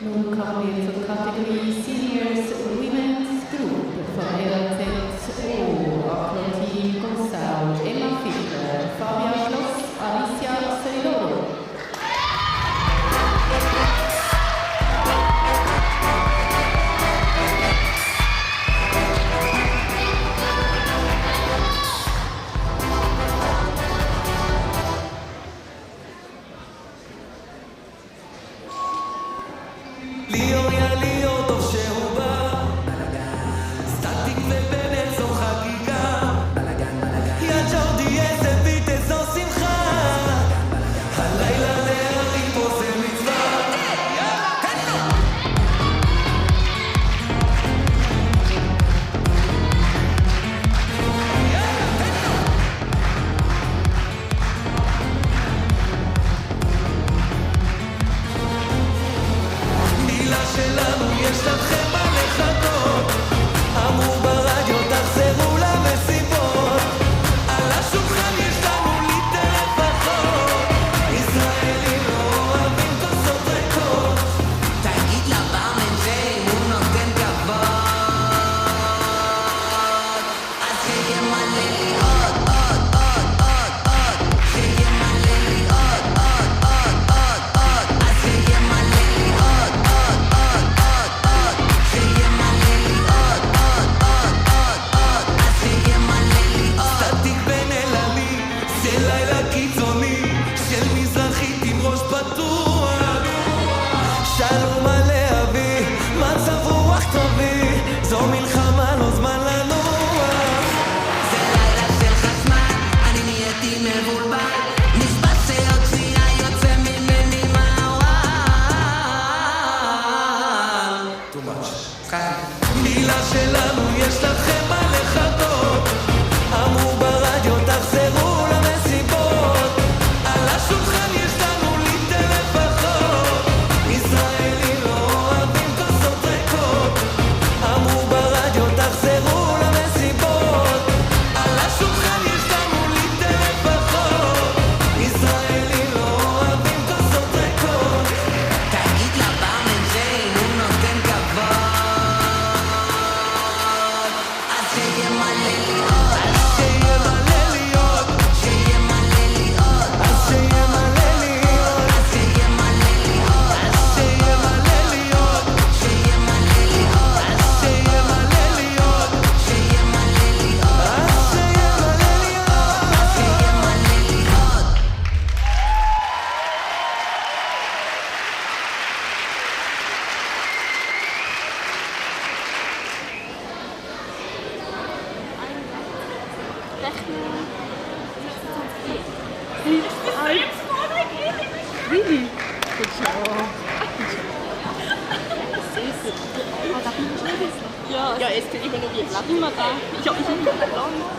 Nun kommen wir zur Kategorie Seniors Women's Group von LZO, Akroteam Gossau, Emma Fischler, Fabia Schloss, Alicia Seidoro. ליאו יא ליאו טוב שהוא בא סטטיק ובנט זו חגיגה יא ג'ורדי איזה ביט איזו שמחה הלילה להרים פה זה מצווה שלנו יש לכם מה לחכות אמרו ברדיו תחזרו למסיבות על השולחן יש לנו ליטר לפחות ישראלים לא אוהבים כוסות ריקות תגיד לברמן שאם הוא נותן כבוד אז שיהיה מלא לי עוד עוד עוד עוד עוד שיהיה מלא לי עוד עוד עוד עוד עוד אז שיהיה מלא לי עוד שלום עליה בי, מצב רוח טובי, זו מלחמה לא זמן לנוח זה לילה של חשמל, אני נהייתי מבולבל נשבע שעוד שנייה יוצא ממני מהוואל too much מילה שלנו יש לכם מה לחכות אמרו ברדיו תחזרו למסיבות על השולחן יש לנו ליטר לפחות ישראלים לא אוהבים כוסות ריקות אמרו ברדיו תחזרו למסיבות על השולחן יש לנו ליטר לפחות ישראלים לא אוהבים כוסות ריקות תגיד לברמן שאם הוא נותן כבוד אז שיהיה מלא לי עוד שיהיה מלא לי עוד שיהיה מלא לי עוד אז שיהיה מלא לי עוד אז שיהיה מלא לי עוד אז שיהיה מלא לי עוד שיהיה מלא לי עוד אז שיהיה מלא לי עוד שיהיה מלא לי עוד אז שיהיה מלא לי עוד אז שיהיה מלא לי עוד Really? Good job. Sehr gut. Ah, darf ich noch schnell wissen? Ja, es geht immer nur wie lang. Immer da. Ich habe mich nicht lang.